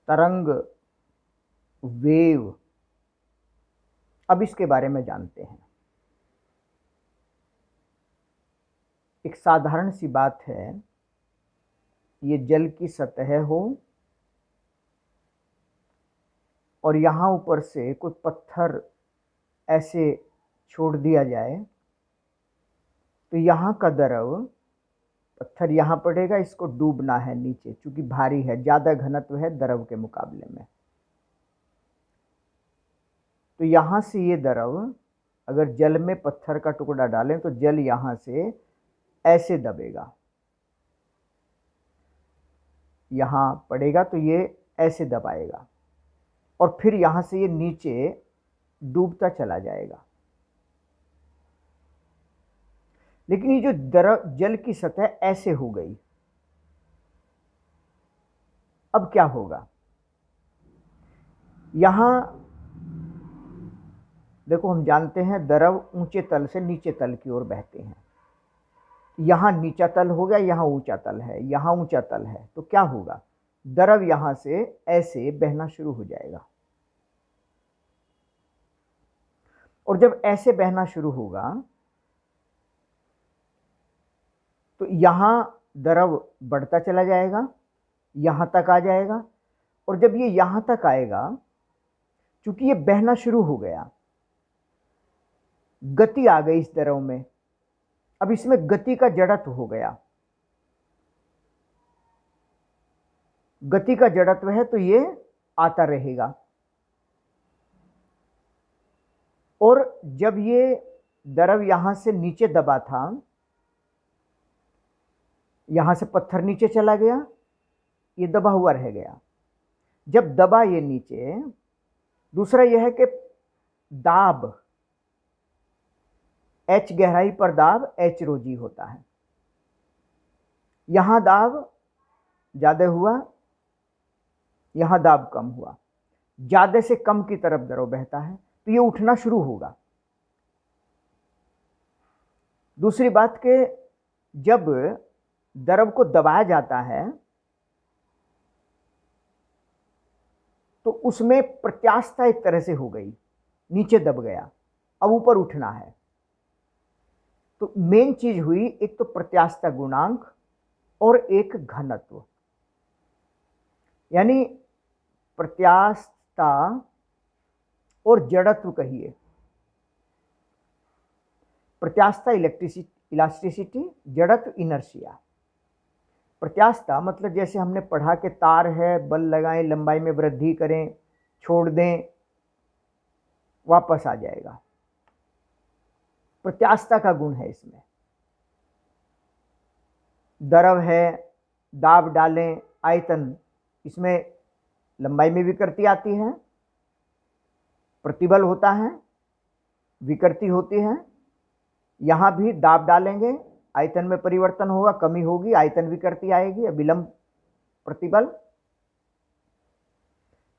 तरंग, वेव, अब इसके बारे में जानते हैं। एक साधारण सी बात है, ये जल की सतह हो और यहाँ ऊपर से कोई पत्थर ऐसे छोड़ दिया जाए तो यहाँ का द्रव, पत्थर यहाँ पड़ेगा, इसको डूबना है नीचे, क्योंकि भारी है, ज़्यादा घनत्व है द्रव के मुकाबले में। तो यहाँ से ये द्रव अगर जल में पत्थर का टुकड़ा डालें तो जल यहाँ से ऐसे दबेगा, यहाँ पड़ेगा तो ये ऐसे दबाएगा और फिर यहाँ से ये नीचे डूबता चला जाएगा। लेकिन ये जो जल की सतह ऐसे हो गई, अब क्या होगा? यहां देखो, हम जानते हैं द्रव ऊंचे तल से नीचे तल की ओर बहते हैं। यहां नीचा तल हो गया, यहां ऊंचा तल है, यहां ऊंचा तल है, तो क्या होगा? द्रव यहां से ऐसे बहना शुरू हो जाएगा और जब ऐसे बहना शुरू होगा तो यहां द्रव बढ़ता चला जाएगा, यहां तक आ जाएगा और जब ये यहां तक आएगा, चूंकि ये बहना शुरू हो गया, गति आ गई इस द्रव में, अब इसमें गति का जड़त्व हो गया। गति का जड़त्व है तो ये आता रहेगा और जब ये द्रव यहां से नीचे दबा था, यहां से पत्थर नीचे चला गया, ये दबा हुआ रह गया। जब दबा ये नीचे, दूसरा यह है कि दाब, h गहराई पर दाब h rho g होता है। यहां दाब ज्यादा हुआ, यहां दाब कम हुआ, ज्यादा से कम की तरफ द्रव बहता है तो ये उठना शुरू होगा। दूसरी बात कि जब द्रव को दबाया जाता है तो उसमें प्रत्यास्थता एक तरह से हो गई, नीचे दब गया, अब ऊपर उठना है। तो मेन चीज हुई एक तो प्रत्यास्थता गुणांक और एक घनत्व, यानी प्रत्यास्थता और जड़त्व कहिए। प्रत्यास्थता इलास्टिसिटी, जड़त्व इनर्शिया। प्रत्यास्थता मतलब जैसे हमने पढ़ा कि तार है, बल लगाएं, लंबाई में वृद्धि करें, छोड़ दें, वापस आ जाएगा। प्रत्यास्थता का गुण है इसमें। द्रव है, दाब डालें, आयतन, इसमें लंबाई में विकृति आती है, प्रतिबल होता है, विकृति होती है। यहां भी दाब डालेंगे, आयतन में परिवर्तन होगा, कमी होगी, आयतन विकृति आएगी, विलंब प्रतिबल।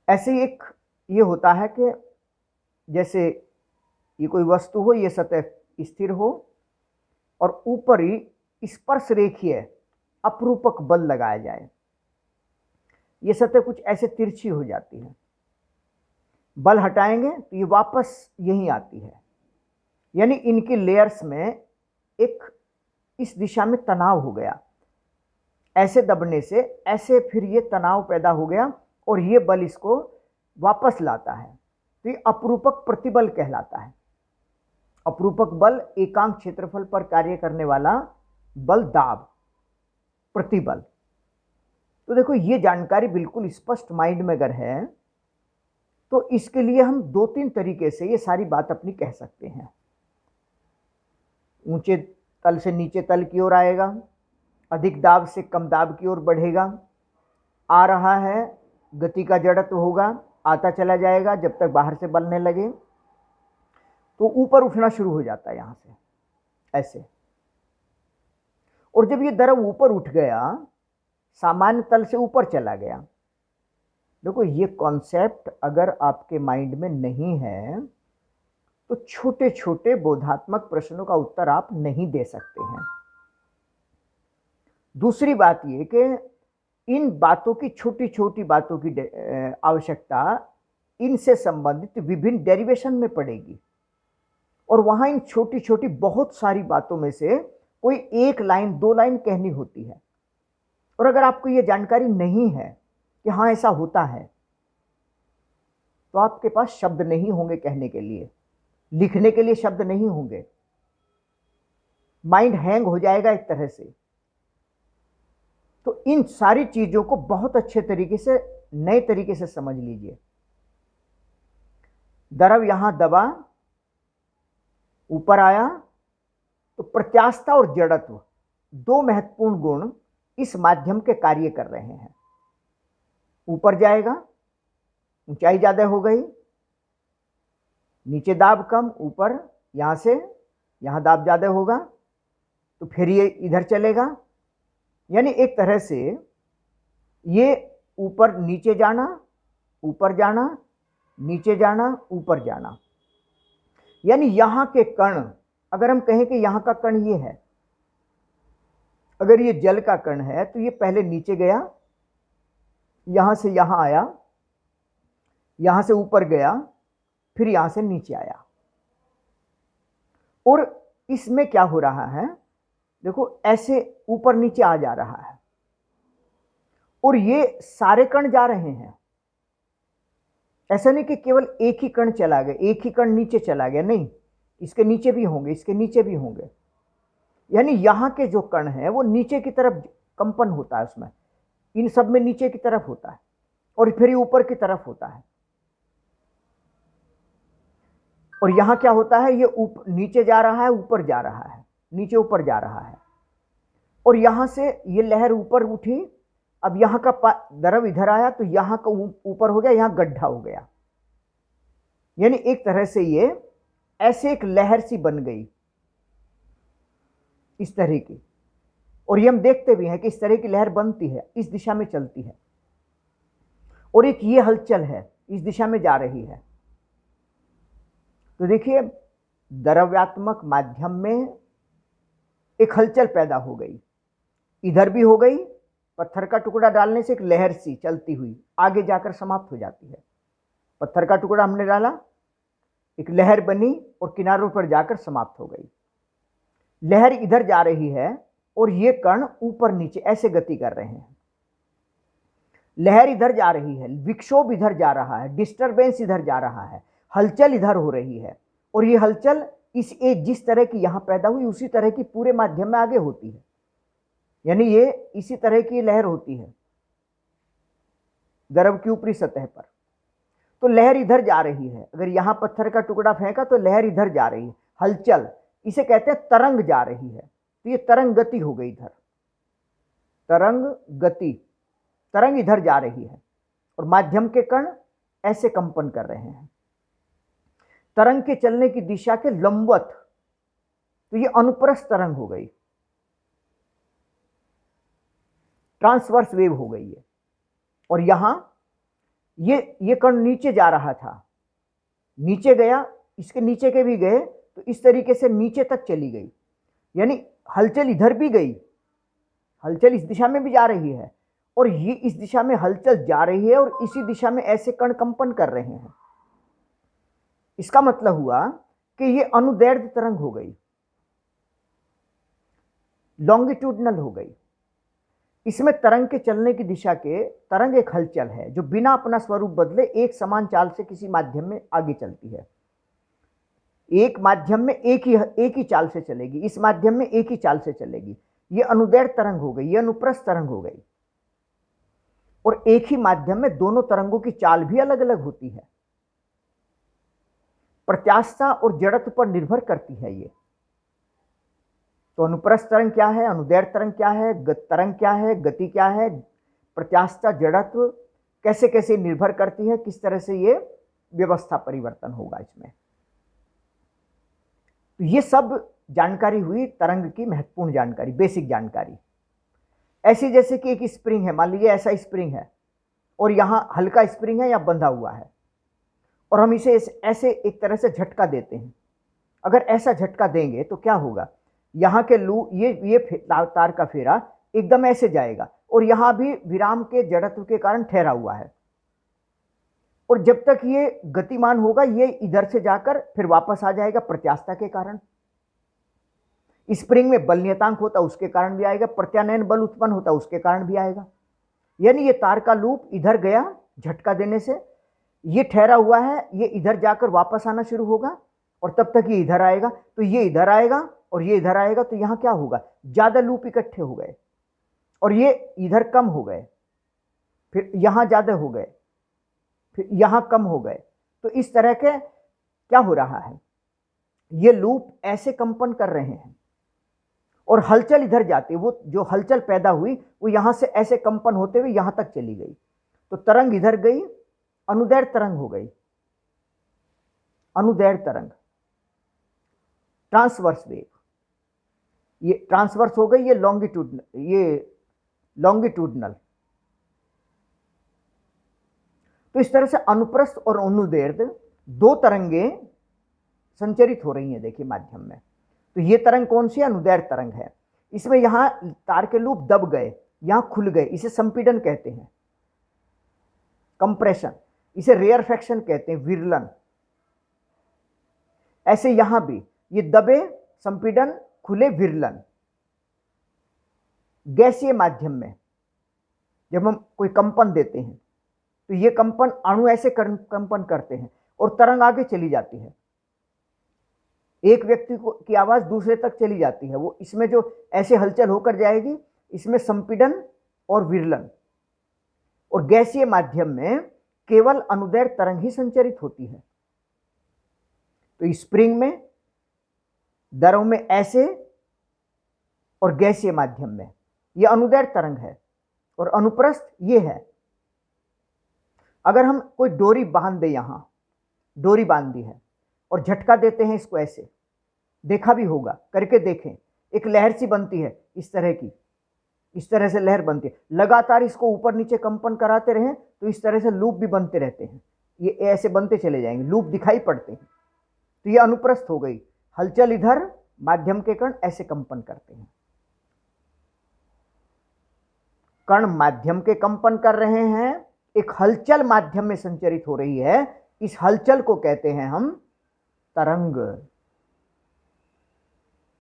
ऐसे ही एक ये होता है कि जैसे ये कोई वस्तु हो, ये सतह स्थिर हो और ऊपर ही स्पर्श रेखीय अपरूपक बल लगाया जाए, ये सतह कुछ ऐसे तिरछी हो जाती है, बल हटाएंगे तो ये वापस यहीं आती है, यानी इनकी लेयर्स में एक इस दिशा में तनाव हो गया, ऐसे दबने से ऐसे फिर ये तनाव पैदा हो गया और ये बल इसको वापस लाता है, तो ये अपरूपक प्रतिबल कहलाता है। अपरूपक बल एकांक क्षेत्रफल पर कार्य करने वाला बल, दाब, प्रतिबल। तो देखो, ये जानकारी बिल्कुल स्पष्ट माइंड में अगर है तो इसके लिए हम 2-3 तरीके से ये सारी बात अपनी कह सकते हैं। ऊंचे तल से नीचे तल की ओर आएगा, अधिक दाब से कम दाब की ओर बढ़ेगा, आ रहा है, गति का जड़त्व होगा, आता चला जाएगा जब तक बाहर से बलने लगे, तो ऊपर उठना शुरू हो जाता है यहां से ऐसे। और जब ये द्रव ऊपर उठ गया, सामान्य तल से ऊपर चला गया, देखो ये कॉन्सेप्ट अगर आपके माइंड में नहीं है तो छोटे छोटे बोधात्मक प्रश्नों का उत्तर आप नहीं दे सकते हैं। दूसरी बात ये कि इन बातों की, छोटी छोटी बातों की आवश्यकता इनसे संबंधित विभिन्न डेरिवेशन में पड़ेगी, और वहां इन छोटी छोटी बहुत सारी बातों में से कोई एक लाइन, दो लाइन कहनी होती है। और अगर आपको यह जानकारी नहीं है कि हाँ ऐसा होता है, तो आपके पास शब्द नहीं होंगे कहने के लिए, लिखने के लिए शब्द नहीं होंगे, माइंड हैंग हो जाएगा एक तरह से। तो इन सारी चीजों को बहुत अच्छे तरीके से, नए तरीके से समझ लीजिए। द्रव यहां दबा, ऊपर आया, तो प्रत्यास्थता और जड़त्व दो महत्वपूर्ण गुण इस माध्यम के कार्य कर रहे हैं। ऊपर जाएगा, ऊंचाई ज्यादा हो गई, नीचे दाब कम, ऊपर यहां से यहां दाब ज्यादा होगा, तो फिर ये इधर चलेगा। यानी एक तरह से ये ऊपर नीचे जाना, ऊपर जाना, नीचे जाना, ऊपर जाना। यानी यहां के कण, अगर हम कहें कि यहां का कण ये है, अगर ये जल का कण है तो ये पहले नीचे गया, यहां से यहां आया, यहां से ऊपर गया, फिर यहां से नीचे आया। और इसमें क्या हो रहा है, देखो ऐसे ऊपर नीचे आ जा रहा है, और ये सारे कण जा रहे हैं। ऐसा नहीं कि केवल एक ही कण चला गया, एक ही कण नीचे चला गया, नहीं, इसके नीचे भी होंगे, इसके नीचे भी होंगे। यानी यहां के जो कण हैं वो नीचे की तरफ कंपन होता है, उसमें इन सब में नीचे की तरफ होता है, और फिर ये ऊपर की तरफ होता है। और यहां क्या होता है, ये ऊपर नीचे जा रहा है, ऊपर जा रहा है, नीचे ऊपर जा रहा है, और यहां से ये लहर ऊपर उठी, अब यहां का द्रव इधर आया तो यहां का ऊपर हो गया, यहां गड्ढा हो गया। यानी एक तरह से ये ऐसे एक लहर सी बन गई, इस तरह की। और ये हम देखते भी हैं कि इस तरह की लहर बनती है, इस दिशा में चलती है, और एक ये हलचल है, इस दिशा में जा रही है। तो देखिए, द्रव्यात्मक माध्यम में एक हलचल पैदा हो गई, इधर भी हो गई, पत्थर का टुकड़ा डालने से एक लहर सी चलती हुई आगे जाकर समाप्त हो जाती है। पत्थर का टुकड़ा हमने डाला, एक लहर बनी और किनारों पर जाकर समाप्त हो गई। लहर इधर जा रही है और ये कण ऊपर नीचे ऐसे गति कर रहे हैं। लहर इधर जा रही है, विक्षोभ इधर जा रहा है, डिस्टरबेंस इधर जा रहा है, हलचल इधर हो रही है, और ये हलचल इस एक जिस तरह की यहां पैदा हुई उसी तरह की पूरे माध्यम में आगे होती है। यानी ये इसी तरह की लहर होती है द्रव की ऊपरी सतह पर। तो लहर इधर जा रही है, अगर यहां पत्थर का टुकड़ा फेंका तो लहर इधर जा रही है, हलचल, इसे कहते हैं तरंग जा रही है। तो ये तरंग गति हो गई इधर, तरंग गति, तरंग इधर जा रही है, और माध्यम के कण ऐसे कंपन कर रहे हैं तरंग के चलने की दिशा के लंबवत। तो ये अनुप्रस्थ तरंग हो गई, ट्रांसवर्स वेव हो गई है। और यहां ये कण नीचे जा रहा था, नीचे गया, इसके नीचे के भी गए, तो इस तरीके से नीचे तक चली गई। यानी हलचल इधर भी गई, हलचल इस दिशा में भी जा रही है, और ये इस दिशा में हलचल जा रही है, और इसी दिशा में ऐसे कण कंपन कर रहे हैं। इसका मतलब हुआ कि ये अनुदैर्ध्य तरंग हो गई, लॉन्गिट्यूडनल हो गई। इसमें तरंग के चलने की दिशा के, तरंग एक हलचल है जो बिना अपना स्वरूप बदले एक समान चाल से किसी माध्यम में आगे चलती है। एक माध्यम में एक ही चाल से चलेगी, इस माध्यम में एक ही चाल से चलेगी। यह अनुदैर्ध्य तरंग हो गई, यह अनुप्रस्थ तरंग हो गई। और एक ही माध्यम में दोनों तरंगों की चाल भी अलग अलग होती है, प्रत्यास्थता और जड़त्व पर निर्भर करती है ये। तो अनुप्रस्थ तरंग क्या है, अनुदैर्ध्य तरंग क्या है, तरंग क्या है, गति क्या है, प्रत्यास्थता, जड़त्व कैसे कैसे निर्भर करती है, किस तरह से ये व्यवस्था परिवर्तन होगा इसमें। तो ये सब जानकारी हुई तरंग की महत्वपूर्ण जानकारी, बेसिक जानकारी। ऐसी जैसे कि एक स्प्रिंग है, मान लीजिए ऐसा स्प्रिंग है, और यहां हल्का स्प्रिंग है या बंधा हुआ है, और हम इसे ऐसे एक तरह से झटका देते हैं। अगर ऐसा झटका देंगे तो क्या होगा, यहां के लू ये तार का फेरा एकदम ऐसे जाएगा, और यहां भी विराम के जड़त्व के कारण ठहरा हुआ है। और जब तक ये गतिमान होगा ये इधर से जाकर फिर वापस आ जाएगा प्रत्यास्थता के कारण। स्प्रिंग में बल नियतांक होता उसके कारण भी आएगा, प्रत्यानयन बल उत्पन्न होता उसके कारण भी आएगा। यानी ये तार का लूप इधर गया झटका देने से, ये ठहरा हुआ है, ये इधर जाकर वापस आना शुरू होगा और तब तक ये इधर आएगा, तो ये इधर आएगा और ये इधर आएगा, तो यहां क्या होगा, ज्यादा लूप इकट्ठे हो गए और ये इधर कम हो गए, फिर यहां ज्यादा हो गए, फिर यहां कम हो गए। तो इस तरह के क्या हो रहा है, ये लूप ऐसे कंपन कर रहे हैं और हलचल इधर जाती है। वो जो हलचल पैदा हुई वो यहां से ऐसे कंपन होते हुए यहां तक चली गई, तो तरंग इधर गई, अनुदैर्घ्य तरंग हो गई, अनुदैर्घ्य तरंग, ट्रांसवर्स वेव, ये ट्रांसवर्स हो गई, ये लॉन्गिट्यूडनल। तो इस तरह से अनुप्रस्थ और अनुदैर्घ्य दो तरंगे संचरित हो रही हैं देखिए माध्यम में। तो ये तरंग कौन सी है, अनुदैर्घ्य तरंग है। इसमें यहां तार के लूप दब गए, यहां खुल गए, इसे संपीड़न कहते हैं, कंप्रेशन, इसे रेयरफैक्शन कहते हैं, विरलन। ऐसे यहां भी ये दबे, संपीड़न, खुले, विरलन। गैसीय माध्यम में जब हम कोई कंपन देते हैं तो ये कंपन, अणु ऐसे कंपन करते हैं और तरंग आगे चली जाती है, एक व्यक्ति की आवाज दूसरे तक चली जाती है, वो इसमें जो ऐसे हलचल होकर जाएगी, इसमें संपीड़न और विरलन। और गैसीय माध्यम में केवल अनुदैर्घ्य तरंग ही संचरित होती है। तो स्प्रिंग में, दरों में ऐसे, और गैसीय माध्यम में ये अनुदैर्घ्य तरंग है और अनुप्रस्थ ये है। अगर हम कोई डोरी बांध दे, यहां डोरी बांध दी है और झटका देते हैं इसको, ऐसे देखा भी होगा, करके देखें, एक लहर सी बनती है इस तरह की, इस तरह से लहर बनती है। लगातार इसको ऊपर नीचे कंपन कराते रहें तो इस तरह से लूप भी बनते रहते हैं, ये ऐसे बनते चले जाएंगे, लूप दिखाई पड़ते हैं। तो ये अनुप्रस्थ हो गई, हलचल इधर, माध्यम के कण ऐसे कंपन करते हैं। कण माध्यम के कंपन कर रहे हैं, एक हलचल माध्यम में संचरित हो रही है, इस हलचल को कहते हैं हम तरंग।